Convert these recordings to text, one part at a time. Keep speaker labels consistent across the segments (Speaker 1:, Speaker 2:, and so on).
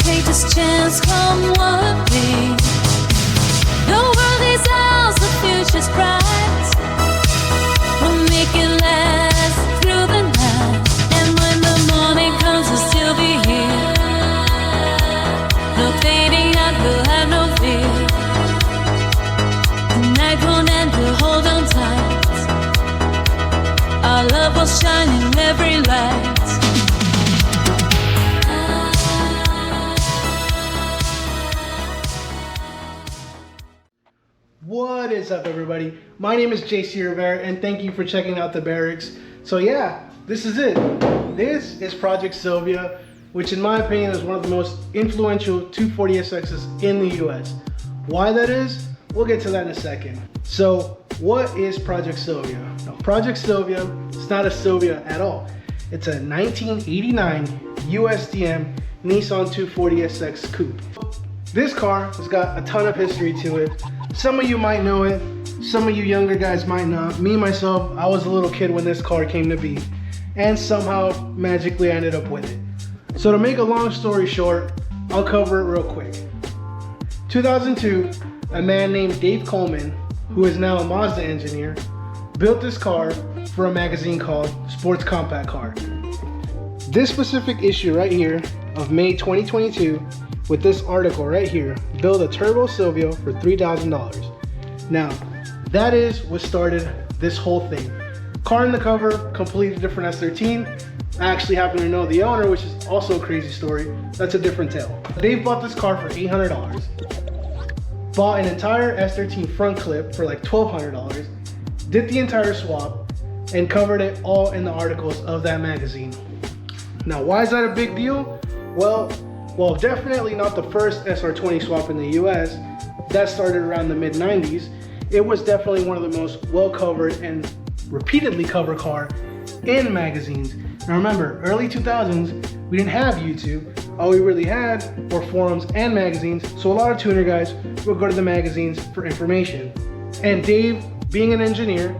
Speaker 1: take this chance, come what may. The world is ours, the future's bright. We'll make it last through the night. And when the morning comes, we'll still be here. No fading out, we'll have no fear. The night won't end, we'll hold on tight. Our love will shine in every light.
Speaker 2: What is up, everybody? My name is JC Rivera, and thank you for checking out the barracks. So yeah, this is it. This is Project Sylvia, which in my opinion is one of the most influential 240SXs in the US. Why that is, we'll get to that in a second. So what is Project Sylvia? Now, Project Sylvia is not a Sylvia at all. It's a 1989 USDM Nissan 240SX coupe. This car has got a ton of history to it. Some of you might know it, some of you younger guys might not. Me, myself, I was a little kid when this car came to be, and somehow magically I ended up with it. So to make a long story short, I'll cover it real quick. 2002, a man named Dave Coleman, who is now a Mazda engineer, built this car for a magazine called Sports Compact Car. This specific issue right here of May 2022, with this article right here, build a turbo Silvia for $3,000. Now, that is what started this whole thing. Car in the cover, completely different S13. I actually happen to know the owner, which is also a crazy story. That's a different tale. Dave bought this car for $800. Bought an entire S13 front clip for like $1,200. Did the entire swap and covered it all in the articles of that magazine. Now, why is that a big deal? Well, definitely not the first SR20 swap in the US. That started around the mid-90s. It was definitely one of the most well-covered and repeatedly covered car in magazines. Now remember, early 2000s, we didn't have YouTube. All we really had were forums and magazines, so a lot of tuner guys would go to the magazines for information. And Dave, being an engineer,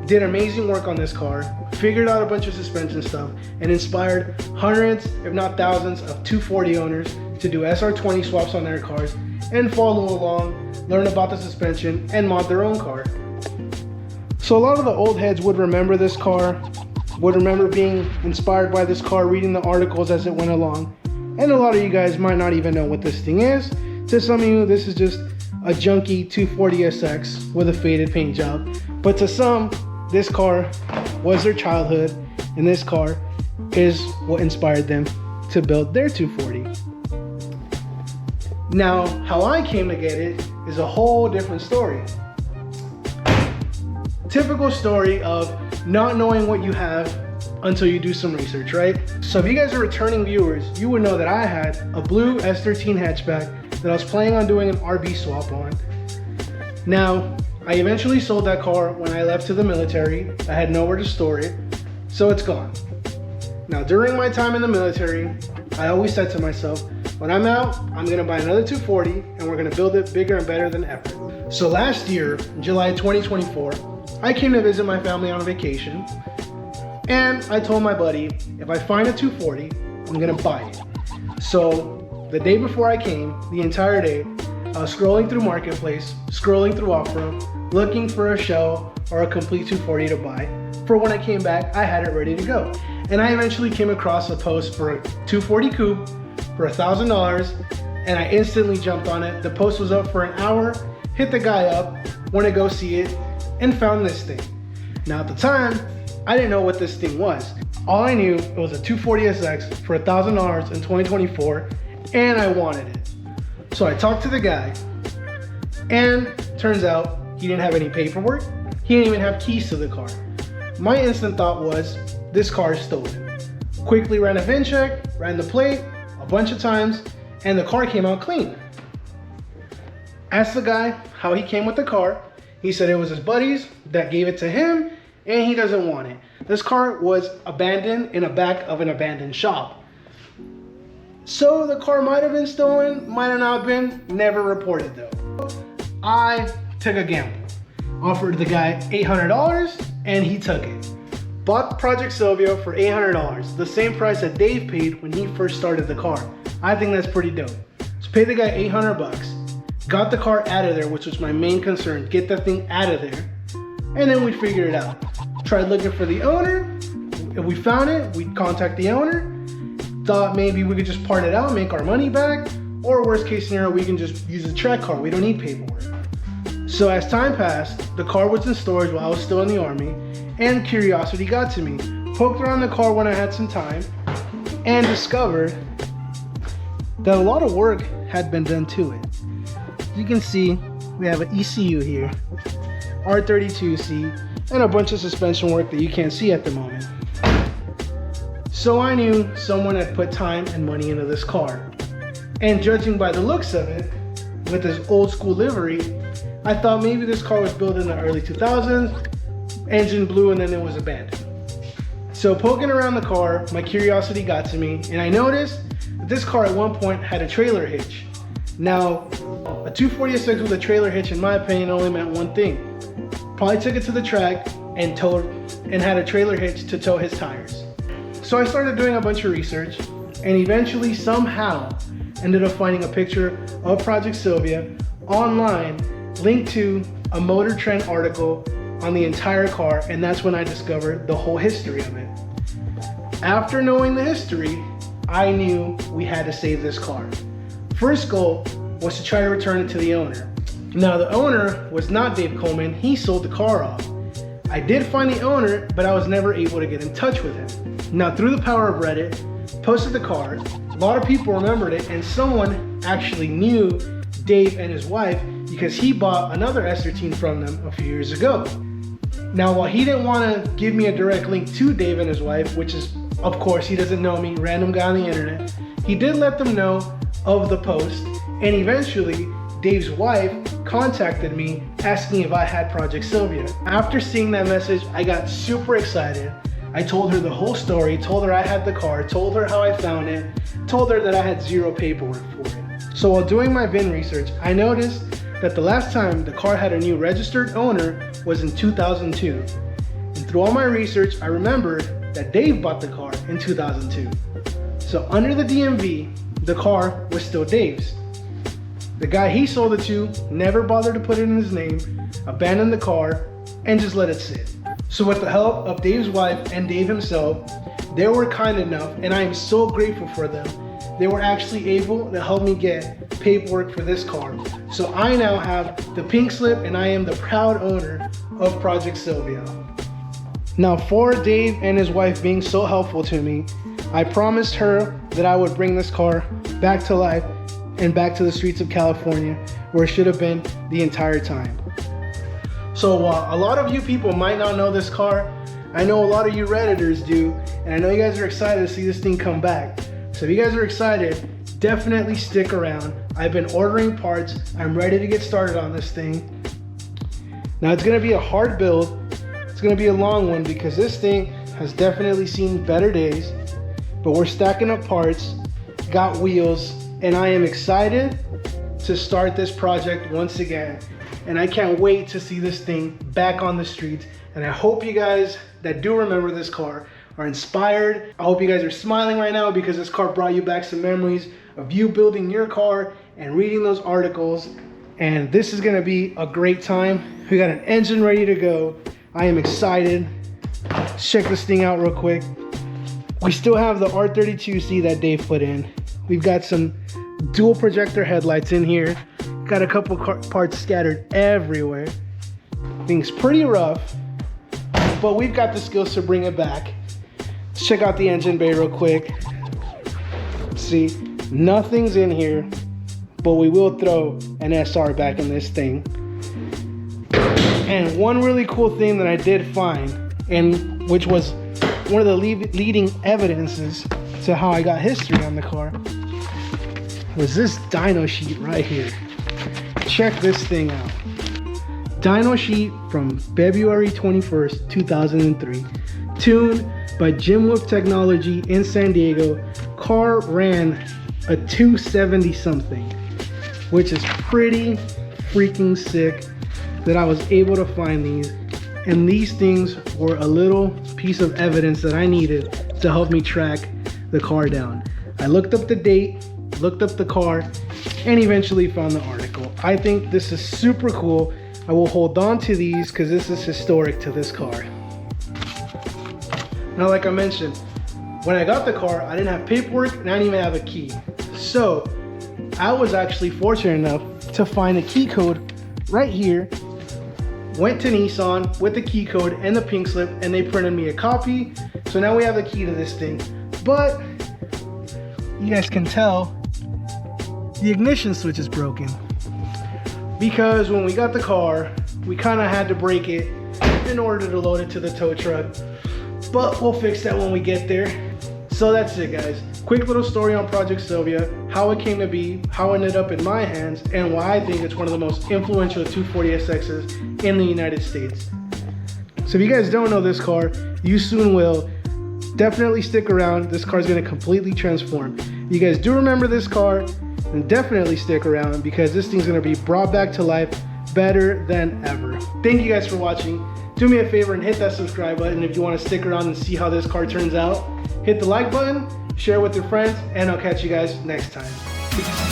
Speaker 2: did amazing work on this car, figured out a bunch of suspension stuff, and inspired hundreds, if not thousands, of 240 owners to do SR20 swaps on their cars and follow along, learn about the suspension, and mod their own car. So a lot of the old heads would remember this car, would remember being inspired by this car, reading the articles as it went along, and a lot of you guys might not even know what this thing is. To some of you, this is just a junky 240SX with a faded paint job, but to some, this car was their childhood, and this car is what inspired them to build their 240. Now, how I came to get it is a whole different story. Typical story of not knowing what you have until you do some research, right? So if you guys are returning viewers, you would know that I had a blue S13 hatchback that I was planning on doing an RB swap on. Now, I eventually sold that car when I left to the military. I had nowhere to store it, so it's gone. Now, during my time in the military, I always said to myself, when I'm out, I'm gonna buy another 240 and we're gonna build it bigger and better than ever. So last year, July 2024, I came to visit my family on vacation, and I told my buddy, if I find a 240, I'm gonna buy it. So the day before I came, the entire day, I was scrolling through Marketplace, scrolling through Off-Road, looking for a shell or a complete 240 to buy. For when I came back, I had it ready to go. And I eventually came across a post for a 240 coupe for $1,000, and I instantly jumped on it. The post was up for an hour, hit the guy up, went to go see it, and found this thing. Now at the time, I didn't know what this thing was. All I knew, it was a 240SX for $1,000 in 2024, and I wanted it. So I talked to the guy, and turns out he didn't have any paperwork. He didn't even have keys to the car. My instant thought was, this car is stolen. Quickly ran a VIN check, ran the plate a bunch of times, and the car came out clean. Asked the guy how he came with the car. He said it was his buddies that gave it to him, and he doesn't want it. This car was abandoned in the back of an abandoned shop. So the car might have been stolen, might have not been, never reported though. I took a gamble. Offered the guy $800 and he took it. Bought Project Sylvia for $800, the same price that Dave paid when he first started the car. I think that's pretty dope. So paid the guy 800 bucks, got the car out of there, which was my main concern, get that thing out of there, and then we figured it out. Tried looking for the owner. If we found it, we'd contact the owner. Thought maybe we could just part it out, make our money back, or worst case scenario, we can just use a track car. We don't need paperwork. So as time passed, the car was in storage while I was still in the Army, and curiosity got to me. Poked around the car when I had some time, and discovered that a lot of work had been done to it. As you can see, we have an ECU here, R32C, and a bunch of suspension work that you can't see at the moment. So I knew someone had put time and money into this car. And judging by the looks of it, with this old school livery, I thought maybe this car was built in the early 2000s, engine blew and then it was abandoned. So poking around the car, my curiosity got to me, and I noticed that this car at one point had a trailer hitch. Now, a 246 with a trailer hitch, in my opinion, only meant one thing. Probably took it to the track and had a trailer hitch to tow his tires. So I started doing a bunch of research, and eventually somehow ended up finding a picture of Project Sylvia online linked to a Motor Trend article on the entire car, and that's when I discovered the whole history of it. After knowing the history, I knew we had to save this car. First goal was to try to return it to the owner. Now the owner was not Dave Coleman, he sold the car off. I did find the owner, but I was never able to get in touch with him. Now through the power of Reddit, posted the car, a lot of people remembered it, and someone actually knew Dave and his wife because he bought another S13 from them a few years ago. Now while he didn't want to give me a direct link to Dave and his wife, which is, of course, he doesn't know me, random guy on the internet, he did let them know of the post, and eventually Dave's wife contacted me asking if I had Project Sylvia. After seeing that message, I got super excited. I told her the whole story, told her I had the car, told her how I found it, told her that I had zero paperwork for it. So while doing my VIN research, I noticed that the last time the car had a new registered owner was in 2002. And through all my research, I remembered that Dave bought the car in 2002. So under the DMV, the car was still Dave's. The guy he sold it to never bothered to put it in his name, abandoned the car, and just let it sit. So with the help of Dave's wife and Dave himself, they were kind enough, and I am so grateful for them. They were actually able to help me get paperwork for this car. So I now have the pink slip, and I am the proud owner of Project Sylvia. Now for Dave and his wife being so helpful to me, I promised her that I would bring this car back to life and back to the streets of California, where it should have been the entire time. So a lot of you people might not know this car. I know a lot of you Redditors do, and I know you guys are excited to see this thing come back. So if you guys are excited, definitely stick around. I've been ordering parts. I'm ready to get started on this thing. Now it's gonna be a hard build. It's gonna be a long one because this thing has definitely seen better days, but we're stacking up parts, got wheels, and I am excited to start this project once again. And I can't wait to see this thing back on the streets. And I hope you guys that do remember this car are inspired. I hope you guys are smiling right now because this car brought you back some memories of you building your car and reading those articles. And this is gonna be a great time. We got an engine ready to go. I am excited. Let's check this thing out real quick. We still have the R32C that Dave put in. We've got some dual projector headlights in here. Got a couple parts scattered everywhere. Thing's pretty rough, but we've got the skills to bring it back. Let's check out the engine bay real quick. See, nothing's in here, but we will throw an SR back in this thing. And one really cool thing that I did find, and which was one of the leading evidences to how I got history on the car, was this dyno sheet right here. Check this thing out. Dyno sheet from February 21st, 2003. Tuned by Jim Wolf Technology in San Diego. Car ran a 270 something, which is pretty freaking sick that I was able to find these. And these things were a little piece of evidence that I needed to help me track the car down. I looked up the date, looked up the car, and eventually found the article. I think this is super cool. I will hold on to these because this is historic to this car. Now, like I mentioned, when I got the car, I didn't have paperwork and I didn't even have a key. So I was actually fortunate enough to find a key code right here. Went to Nissan with the key code and the pink slip, and they printed me a copy. So now we have the key to this thing. But you guys can tell the ignition switch is broken, because when we got the car, we kind of had to break it in order to load it to the tow truck. But we'll fix that when we get there. So that's it, guys. Quick little story on Project Sylvia, how it came to be, how it ended up in my hands, and why I think it's one of the most influential 240SXs in the United States. So if you guys don't know this car, you soon will. Definitely stick around. This car is going to completely transform. You guys do remember this car, and definitely stick around because this thing's going to be brought back to life better than ever. Thank you guys for watching. Do me a favor and hit that subscribe button if you want to stick around and see how this car turns out. Hit the like button, share with your friends, and I'll catch you guys next time. Peace.